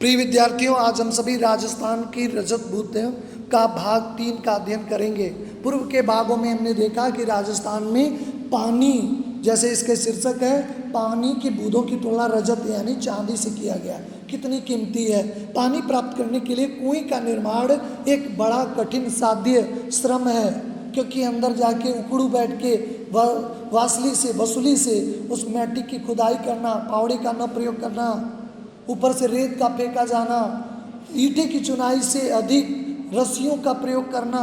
प्रिय विद्यार्थियों, आज हम सभी राजस्थान की रजत भूतियों का भाग 3 का अध्ययन करेंगे। पूर्व के भागों में हमने देखा कि राजस्थान में पानी, जैसे इसके शीर्षक है, पानी की बूंदों की तुलना रजत यानी चांदी से किया गया। कितनी कीमती है। पानी प्राप्त करने के लिए कुएं का निर्माण एक बड़ा कठिन साध्य श्रम है, क्योंकि अंदर जाके उखड़ू बैठ के वसूली से उस मिट्टी की खुदाई करना, फावड़े का न प्रयोग करना, ऊपर से रेत का फेंका जाना, ईंटे की चुनाई से अधिक रस्सियों का प्रयोग करना,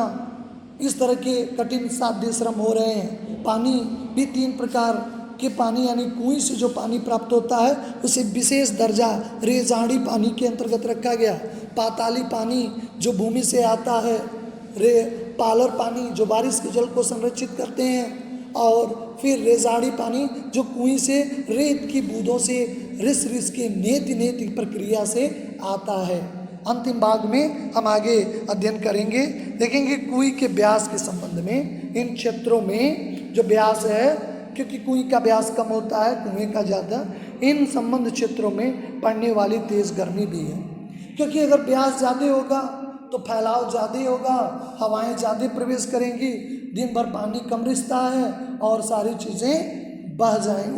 इस तरह के कठिन साध्य श्रम हो रहे हैं। पानी भी 3 प्रकार के पानी यानी कुएं से जो पानी प्राप्त होता है उसे विशेष दर्जा रेजाड़ी पानी के अंतर्गत रखा गया। पाताली पानी जो भूमि से आता है, पालर पानी जो बारिश के जल को संरक्षित करते हैं, और फिर रेजाड़ी पानी जो कुएं से रेत की बूंदों से रिस के नेति प्रक्रिया से आता है। अंतिम भाग में हम आगे अध्ययन करेंगे, देखेंगे कुएं के व्यास के संबंध में। इन क्षेत्रों में जो व्यास है, क्योंकि कुएं का व्यास कम होता है, कुएं का ज़्यादा, इन संबंध क्षेत्रों में पड़ने वाली तेज गर्मी भी है। क्योंकि अगर व्यास ज़्यादा होगा तो फैलाव ज़्यादा होगा, हवाएं ज़्यादा प्रवेश करेंगी, दिन भर पानी कम रिसता है और सारी चीज़ें बह जाएं,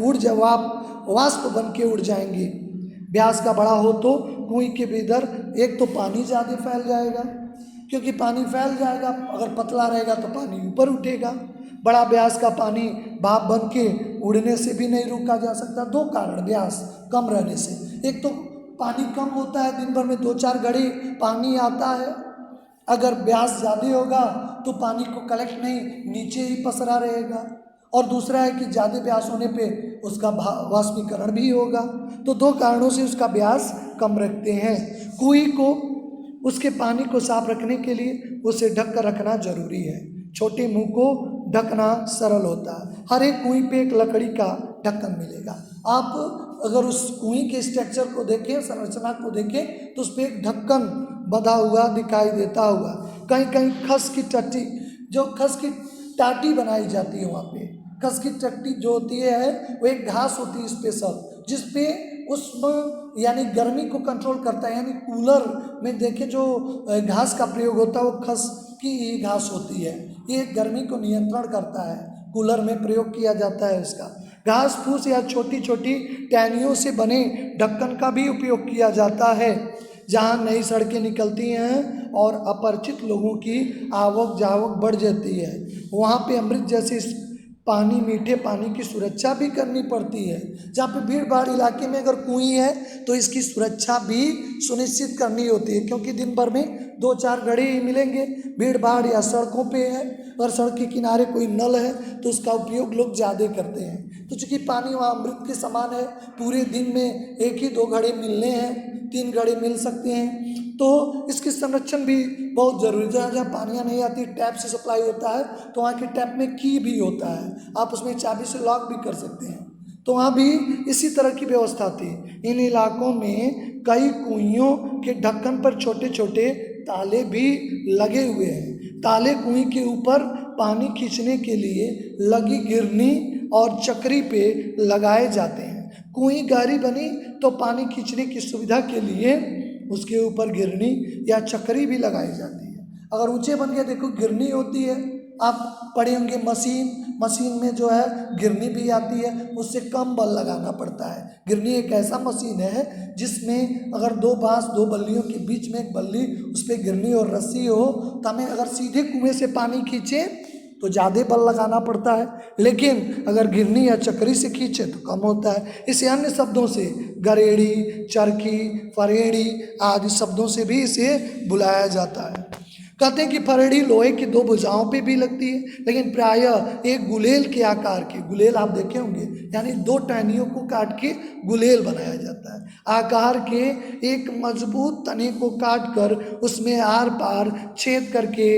वाष्प बन के उड़ जाएंगी। व्यास का बड़ा हो तो कुएं के भीतर एक तो पानी ज़्यादा फैल जाएगा, क्योंकि पानी फैल जाएगा। अगर पतला रहेगा तो पानी ऊपर उठेगा। बड़ा व्यास का पानी भाप बन के उड़ने से भी नहीं रोका जा सकता। 2 कारण व्यास कम रहने से, एक तो पानी कम होता है, दिन भर में 2-4 घड़ी पानी आता है। अगर व्यास ज़्यादा होगा तो पानी को कलेक्ट नहीं, नीचे ही पसरा रहेगा। और दूसरा है कि ज़्यादा व्यास होने पे उसका वाष्पीकरण भी होगा। तो 2 कारणों से उसका व्यास कम रखते हैं। कुएं को उसके पानी को साफ रखने के लिए उसे ढक कर रखना जरूरी है। छोटे मुंह को ढकना सरल होता है। हर एक कुएं पे एक लकड़ी का ढक्कन मिलेगा। आप अगर उस कुएं के स्ट्रक्चर को देखें, संरचना को देखें, तो उस पर एक ढक्कन बंधा हुआ दिखाई देता हुआ। कहीं कहीं खस की टट्टी, जो खस की टाटी बनाई जाती है, वहाँ पे खस की टट्टी जो होती है वो एक घास होती है स्पेशल, जिसपे उसमें यानी गर्मी को कंट्रोल करता है। यानी कूलर में देखें जो घास का प्रयोग होता है वो खस की घास होती है, ये गर्मी को नियंत्रण करता है। कूलर में प्रयोग किया जाता है इसका। घास फूस या छोटी छोटी टहनियों से बने ढक्कन का भी उपयोग किया जाता है। जहाँ नई सड़कें निकलती हैं और अपरिचित लोगों की आवक जावक बढ़ जाती है, वहाँ पे अमृत जैसे पानी, मीठे पानी की सुरक्षा भी करनी पड़ती है। जहाँ पे भीड़ भाड़ इलाके में अगर कुएं है तो इसकी सुरक्षा भी सुनिश्चित करनी होती है, क्योंकि दिन भर में 2-4 घड़ी ही मिलेंगे। भीड़ भाड़ या सड़कों पे है और सड़क के किनारे कोई नल है तो उसका उपयोग लोग ज़्यादा करते हैं। तो चूँकि पानी वहाँ अमृत के समान है, पूरे दिन में 1 ही 2 घड़े मिलने हैं, 3 घड़े मिल सकते हैं, तो इसकी संरक्षण भी बहुत जरूरी है। जहाँ जहाँ पानियाँ नहीं आती, टैप से सप्लाई होता है, तो वहाँ के टैप में की भी होता है, आप उसमें चाबी से लॉक भी कर सकते हैं। तो वहाँ भी इसी तरह की व्यवस्था थी। इन इलाकों में कई कुइयों के ढक्कन पर छोटे छोटे ताले भी लगे हुए हैं। ताले कुएं के ऊपर पानी खींचने के लिए लगी गिरनी और चक्री पे लगाए जाते हैं। कुएं गहरी बनी तो पानी खींचने की सुविधा के लिए उसके ऊपर गिरनी या चक्री भी लगाई जाती है। अगर ऊंचे बन गए, देखो गिरनी होती है, आप पढ़े होंगे मशीन में जो है गिरनी भी आती है, उससे कम बल लगाना पड़ता है। गिरनी एक ऐसा मशीन है जिसमें अगर 2 बांस, 2 बल्लियों के बीच में एक बल्ली, उस पर गिरनी और रस्सी हो, तो हमें अगर सीधे कुएं से पानी खींचे तो ज़्यादा बल लगाना पड़ता है, लेकिन अगर गिरनी या चक्री से खींचे तो कम होता है। इसे अन्य शब्दों से गरेड़ी, चरखी, फरेड़ी आदि शब्दों से भी इसे बुलाया जाता है। कहते हैं कि फरेड़ी लोहे की 2 भुजाओं पे भी लगती है, लेकिन प्रायः एक गुलेल के आकार की, गुलेल आप देखे होंगे, यानी 2 टहनियों को काट के गुलेल बनाया जाता है, आकार के एक मजबूत तने को काट कर उसमें आर पार छेद करके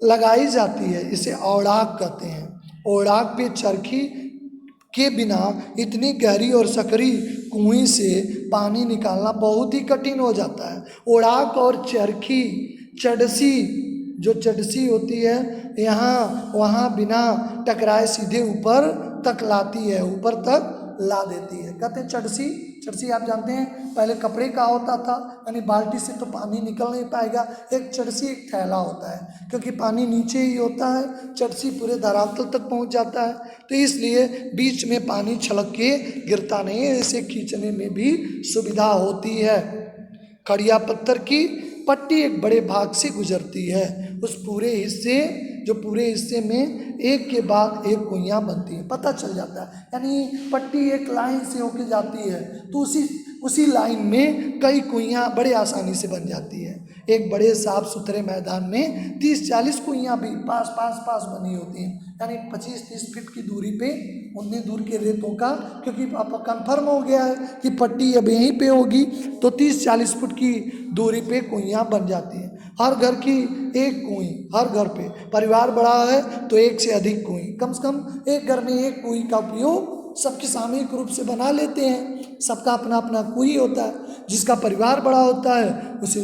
लगाई जाती है। इसे औड़ाक कहते हैं। औड़ाक पे चरखी के बिना इतनी गहरी और सकरी कुएं से पानी निकालना बहुत ही कठिन हो जाता है। औड़ाक और चरखी, चडसी, जो चडसी होती है, यहाँ वहाँ बिना टकराए सीधे ऊपर तक लाती है, ऊपर तक ला देती है। कहते हैं चरसी आप जानते हैं पहले कपड़े का होता था, यानी बाल्टी से तो पानी निकल नहीं पाएगा। एक चरसी एक थैला होता है, क्योंकि पानी नीचे ही होता है, चरसी पूरे धरातल तक पहुंच जाता है, तो इसलिए बीच में पानी छलक के गिरता नहीं है, इसे खींचने में भी सुविधा होती है। खड़िया पत्थर की पट्टी एक बड़े भाग से गुजरती है, उस पूरे हिस्से में एक के बाद एक कुइयाँ बनती हैं, पता चल जाता है। यानी पट्टी एक लाइन से होके जाती है, तो उसी लाइन में कई कुइयाँ बड़े आसानी से बन जाती है। एक बड़े साफ सुथरे मैदान में 30-40 कुइयाँ भी पास बनी होती हैं, यानी 25-30 फीट की दूरी पे, उतनी दूर के रेतों का, क्योंकि अब कंफर्म हो गया है कि पट्टी अब यहीं पे होगी, तो 30-40 फुट की दूरी पे कुइयाँ बन जाती हैं। हर घर की एक कुई, हर घर पे परिवार बड़ा है तो एक से अधिक कुई, कम से कम एक घर में एक कुई का उपयोग सबके सामूहिक रूप से बना लेते हैं। सबका अपना अपना कुई होता है। जिसका परिवार बड़ा होता है उसे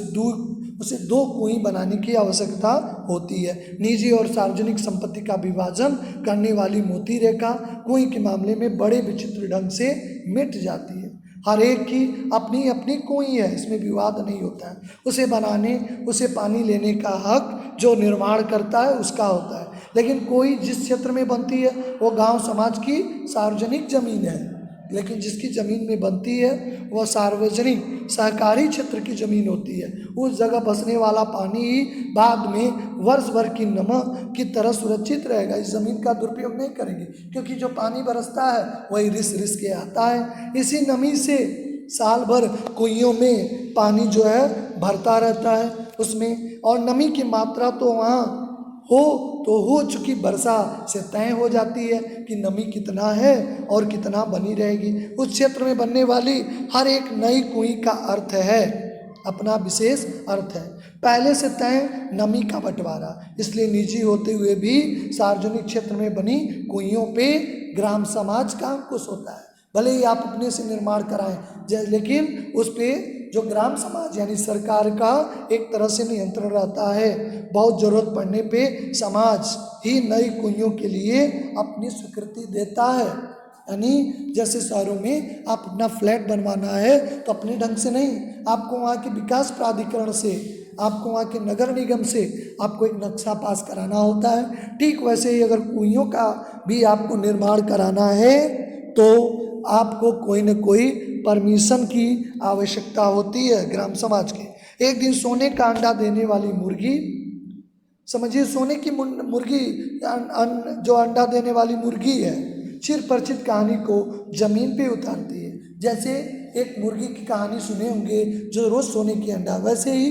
2 कुई बनाने की आवश्यकता होती है। निजी और सार्वजनिक संपत्ति का विभाजन करने वाली मोती रेखा कुई के मामले में बड़े विचित्र ढंग से मिट जाती है। हर एक की अपनी अपनी कुई है, इसमें विवाद नहीं होता है। उसे बनाने, उसे पानी लेने का हक जो निर्माण करता है उसका होता है। लेकिन कोई जिस क्षेत्र में बनती है वो गांव समाज की सार्वजनिक जमीन है, लेकिन जिसकी ज़मीन में बनती है वह सार्वजनिक सहकारी क्षेत्र की ज़मीन होती है। उस जगह बसने वाला पानी ही बाद में वर्ष भर की नमक की तरह सुरक्षित रहेगा। इस ज़मीन का दुरुपयोग नहीं करेंगे, क्योंकि जो पानी बरसता है वही रिस के आता है। इसी नमी से साल भर कुइयों में पानी जो है भरता रहता है उसमें, और नमी की मात्रा तो वहाँ हो चुकी वर्षा से तय हो जाती है कि नमी कितना है और कितना बनी रहेगी। उस क्षेत्र में बनने वाली हर एक नई कुई का अर्थ है, अपना विशेष अर्थ है। पहले से तय नमी का बंटवारा, इसलिए निजी होते हुए भी सार्वजनिक क्षेत्र में बनी कुइयों पे ग्राम समाज का अंकुश होता है। भले ही आप अपने से निर्माण कराएं, लेकिन उस पर जो ग्राम समाज यानी सरकार का एक तरह से नियंत्रण रहता है। बहुत ज़रूरत पड़ने पे समाज ही नई कुइयों के लिए अपनी स्वीकृति देता है। यानी जैसे शहरों में आप अपना फ्लैट बनवाना है तो अपने ढंग से नहीं, आपको वहाँ के विकास प्राधिकरण से, आपको वहाँ के नगर निगम से आपको एक नक्शा पास कराना होता है। ठीक वैसे ही अगर कुइयों का भी आपको निर्माण कराना है तो आपको कोई न कोई परमिशन की आवश्यकता होती है ग्राम समाज के। एक दिन सोने का अंडा देने वाली मुर्गी, समझिए सोने की मुर्गी जो अंडा देने वाली मुर्गी है, चिर परिचित कहानी को जमीन पे उतारती है। जैसे एक मुर्गी की कहानी सुने होंगे जो रोज सोने की अंडा, वैसे ही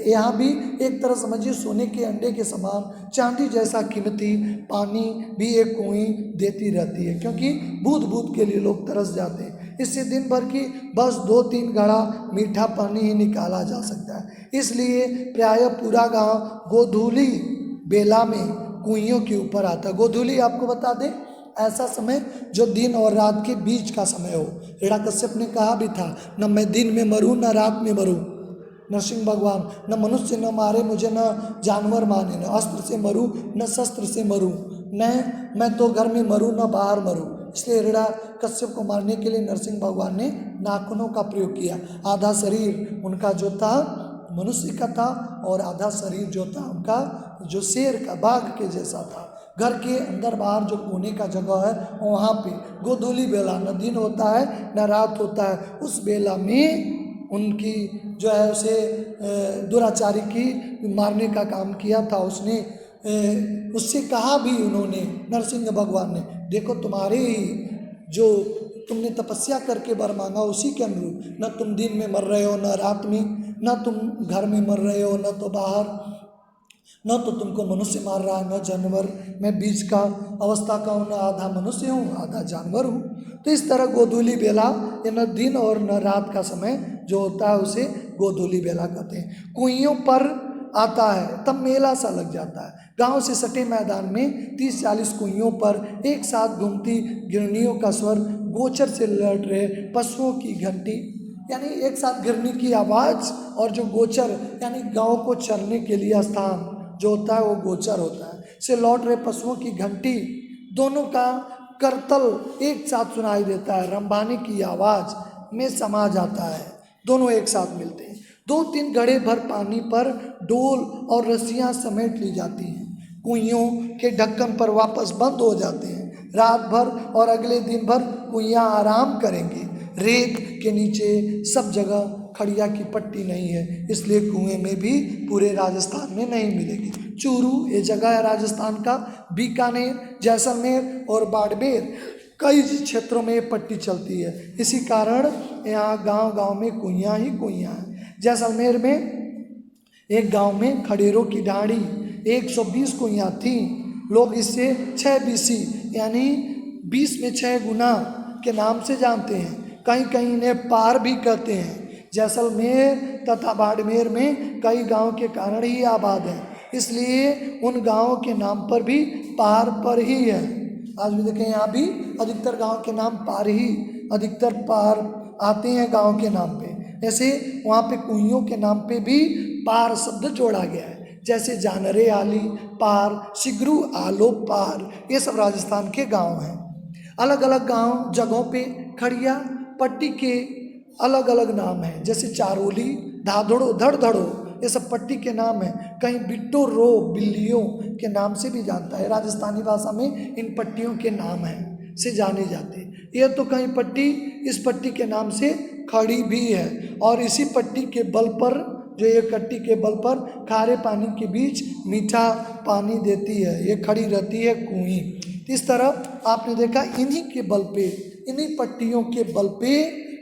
यहाँ भी एक तरह समझिए सोने के अंडे के समान चांदी जैसा कीमती पानी भी एक कुई देती रहती है, क्योंकि बूंद बूंद के लिए लोग तरस जाते हैं। इससे दिन भर की बस 2-3 घड़ा मीठा पानी ही निकाला जा सकता है। इसलिए प्रायः पूरा गांव गोधूली बेला में कुइयों के ऊपर आता है। गोधूली आपको बता दें ऐसा समय जो दिन और रात के बीच का समय हो। हिरण्यकश्यप ने कहा भी था, न मैं दिन में मरूं न रात में मरूं। नरसिंह भगवान, न मनुष्य न मारे मुझे न जानवर माने, न अस्त्र से मरूं न शस्त्र से मरूं, न मैं तो घर में मरूं न बाहर मरूं। इसलिए हिरण्यकश्यप को मारने के लिए नरसिंह भगवान ने नाखूनों का प्रयोग किया। आधा शरीर उनका जो था मनुष्य का था और आधा शरीर जो था उनका जो शेर का, बाघ के जैसा था। घर के अंदर बाहर जो कोने का जगह है वहाँ पे गोधूली बेला, न दिन होता है न रात होता है, उस बेला में उनकी जो है उसे दुराचारी की मारने का काम किया था। उसने उससे कहा भी उन्होंने, नरसिंह भगवान ने, देखो तुम्हारे ही जो तुमने तपस्या करके वर मांगा उसी के अनुरूप, न तुम दिन में मर रहे हो न रात में, न तुम घर में मर रहे हो न तो बाहर, न तो तुमको मनुष्य मार रहा है न जानवर, मैं बीच का अवस्था का हूँ, न आधा मनुष्य हूँ आधा जानवर हूँ। तो इस तरह गोधूली बेला या न दिन और न रात का समय जो होता है उसे गोधूली बेला कहते हैं। कुइयों पर आता है तब मेला सा लग जाता है। गांव से सटे मैदान में 30-40 कुइयों पर एक साथ घूमती गिरनियों का स्वर, गोचर से लड़ रहे पशुओं की घंटी, यानी एक साथ गिरने की आवाज़ और जो गोचर यानी गांव को चरने के लिए स्थान जो होता है वो गोचर होता है, से लौट रहे पशुओं की घंटी, दोनों का करतल एक साथ सुनाई देता है। रंबाने की आवाज़ में समा जाता है, दोनों एक साथ मिलते हैं। 2-3 घड़े भर पानी पर डोल और रस्सियां समेट ली जाती हैं, कुइयों के ढक्कन पर वापस बंद हो जाते हैं। रात भर और अगले दिन भर कुइयाँ आराम करेंगे। रेत के नीचे सब जगह खड़िया की पट्टी नहीं है, इसलिए कुएं में भी पूरे राजस्थान में नहीं मिलेगी। चूरू ये जगह है राजस्थान का, बीकानेर, जैसलमेर और बाड़मेर कई क्षेत्रों में ये पट्टी चलती है। इसी कारण यहाँ गांव-गांव में कुइयाँ ही कुइयाँ हैं। जैसलमेर में एक गांव में खड़ेरों की ढाणी 120 कुइयाँ थीं। लोग इसे 6 BC यानी 20 में 6 गुना के नाम से जानते हैं। कहीं कहीं इन्हें पार भी कहते हैं। जैसलमेर तथा बाड़मेर में कई गांव के कारण ही आबाद हैं, इसलिए उन गांवों के नाम पर भी पार पर ही है। आज भी देखें यहाँ भी अधिकतर गांव के नाम पार ही, अधिकतर पार आते हैं गांव के नाम पे। ऐसे वहाँ पे कुइयों के नाम पे भी पार शब्द जोड़ा गया है, जैसे जानरे आली पार, सिगरू आलो पार, ये सब राजस्थान के गांव हैं। अलग अलग गांव जगहों पे खड़िया पट्टी के अलग अलग नाम हैं, जैसे चारोली, धाधड़ो, धड़धड़ो, ये सब पट्टी के नाम हैं। कहीं बिट्टो रो बिल्लियों के नाम से भी जानता है। राजस्थानी भाषा में इन पट्टियों के नाम हैं से जाने जाते हैं। यह तो कहीं पट्टी इस पट्टी के नाम से खड़ी भी है, और इसी पट्टी के बल पर, जो ये कट्टी के बल पर खारे पानी के बीच मीठा पानी देती है, ये खड़ी रहती है कुएं। इस तरह आपने देखा इन्हीं के बल पे, इन्हीं पट्टियों के बल पे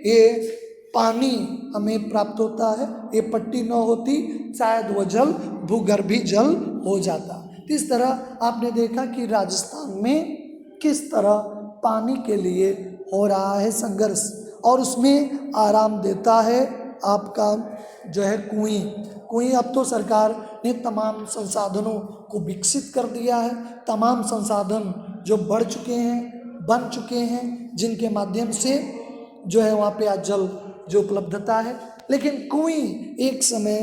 ये पानी हमें प्राप्त होता है। ये पट्टी न होती शायद वह जल भूगर्भी जल हो जाता। इस तरह आपने देखा कि राजस्थान में किस तरह पानी के लिए हो रहा है संघर्ष, और उसमें आराम देता है आपका जो है कुएं। अब तो सरकार ने तमाम संसाधनों को विकसित कर दिया है। तमाम संसाधन जो बढ़ चुके हैं, बन चुके हैं, जिनके माध्यम से जो है वहाँ पे आज जल जो उपलब्धता है। लेकिन कुएं एक समय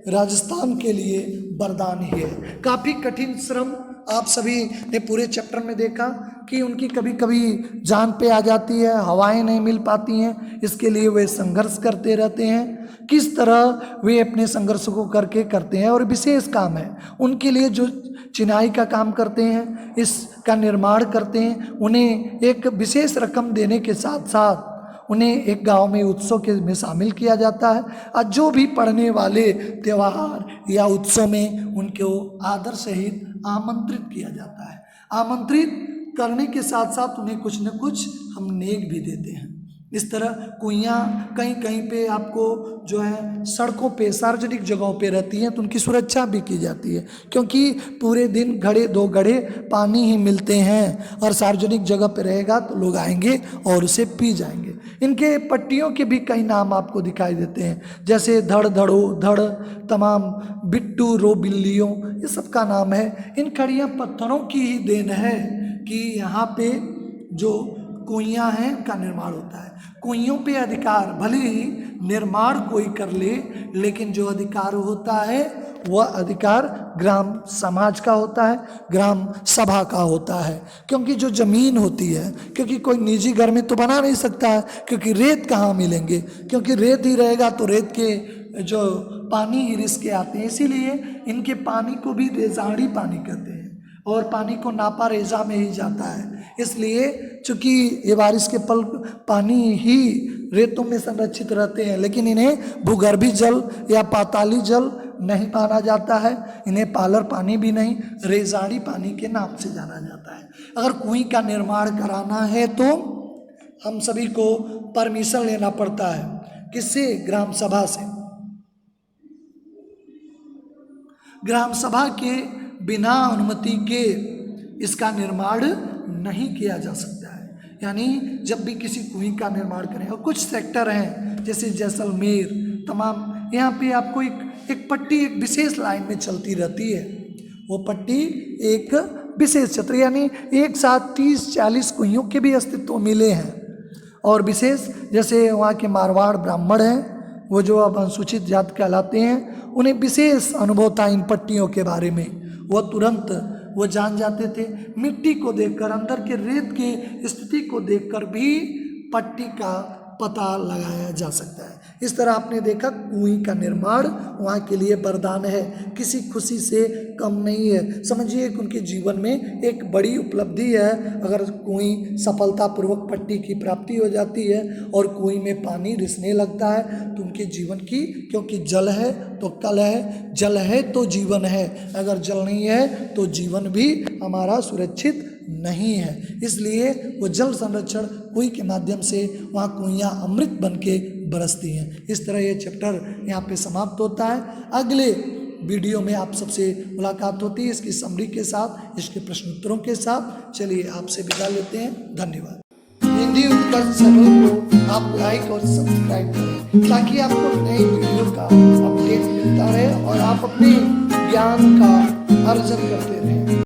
राजस्थान के लिए वरदान ही है। काफ़ी कठिन श्रम आप सभी ने पूरे चैप्टर में देखा कि उनकी कभी कभी जान पे आ जाती है, हवाएं नहीं मिल पाती हैं, इसके लिए वे संघर्ष करते रहते हैं। किस तरह वे अपने संघर्ष को करते हैं, और विशेष काम है उनके लिए जो चिनाई का काम करते हैं, इसका निर्माण करते हैं। उन्हें एक विशेष रकम देने के साथ साथ उन्हें एक गांव में उत्सव के में शामिल किया जाता है, और जो भी पढ़ने वाले त्यौहार या उत्सव में उनको आदर सहित आमंत्रित किया जाता है। आमंत्रित करने के साथ साथ उन्हें कुछ न कुछ हम नेक भी देते हैं। इस तरह कुइयाँ कहीं कहीं पे आपको जो है सड़कों पे, सार्वजनिक जगहों पे रहती हैं, तो उनकी सुरक्षा भी की जाती है, क्योंकि पूरे दिन घड़े 2 घड़े पानी ही मिलते हैं, और सार्वजनिक जगह पे रहेगा तो लोग आएंगे और उसे पी जाएंगे। इनके पट्टियों के भी कई नाम आपको दिखाई देते हैं, जैसे धड़ धड़ो, धड़, तमाम, बिट्टू रो बिल्लियों, ये सब का नाम है। इन खड़ियाँ पत्थरों की ही देन है कि यहाँ पे जो कुइयाँ हैं का निर्माण होता है। कुइयों पे अधिकार भले ही निर्माण कोई कर ले, लेकिन जो अधिकार होता है वह अधिकार ग्राम समाज का होता है, ग्राम सभा का होता है। क्योंकि जो ज़मीन होती है, क्योंकि कोई निजी घर में तो बना नहीं सकता है, क्योंकि रेत कहाँ मिलेंगे, क्योंकि रेत ही रहेगा तो रेत के जो पानी ही रिस के आते हैं। इसीलिए इनके पानी को भी रेजाड़ी पानी कहते हैं, और पानी को नापा रेजा में ही जाता है। इसलिए चूँकि ये बारिश के पल पानी ही रेतों में संरक्षित रहते हैं, लेकिन इन्हें भूगर्भी जल या पाताली जल नहीं माना जाता है। इन्हें पालर पानी भी नहीं, रेजाड़ी पानी के नाम से जाना जाता है। अगर कुएं का निर्माण कराना है तो हम सभी को परमिशन लेना पड़ता है। किससे? ग्राम सभा से। ग्राम सभा के बिना अनुमति के इसका निर्माण नहीं किया जा सकता है। यानी जब भी किसी कुएं का निर्माण करें, और कुछ सेक्टर हैं जैसे जैसलमेर, तमाम, यहाँ पे आपको एक पट्टी एक विशेष लाइन में चलती रहती है। वो पट्टी एक विशेष क्षेत्र, यानी एक साथ 30-40 कुइयों के भी अस्तित्व मिले हैं। और विशेष जैसे वहाँ के मारवाड़ ब्राह्मण हैं, वो जो अब अनुसूचित जाति कहलाते हैं, उन्हें विशेष अनुभव था इन पट्टियों के बारे में। वह तुरंत वो जान जाते थे। मिट्टी को देखकर, अंदर के रेत की स्थिति को देखकर भी पट्टी का पता लगाया जा सकता है। इस तरह आपने देखा कुएं का निर्माण वहाँ के लिए वरदान है, किसी खुशी से कम नहीं है। समझिए कि उनके जीवन में एक बड़ी उपलब्धि है अगर कुएं सफलतापूर्वक पट्टी की प्राप्ति हो जाती है और कुएं में पानी रिसने लगता है तो उनके जीवन की, क्योंकि जल है तो कल है, जल है तो जीवन है, अगर जल नहीं है तो जीवन भी हमारा सुरक्षित नहीं है। इसलिए वो जल संरक्षण कुएं के माध्यम से वहाँ कुइयाँ अमृत बन के बरसती हैं। इस तरह ये चैप्टर यहाँ पे समाप्त होता है। अगले वीडियो में आप सबसे मुलाकात होती है इसकी समरी के साथ, इसके प्रश्न उत्तरों के साथ। चलिए आपसे विदा लेते हैं, धन्यवाद। हिंदी उत्कर्ष चैनल को आप लाइक और सब्सक्राइब करें ताकि आपको नई वीडियो का अपडेट मिलता रहे और आप अपने ज्ञान का अर्जन करते रहें।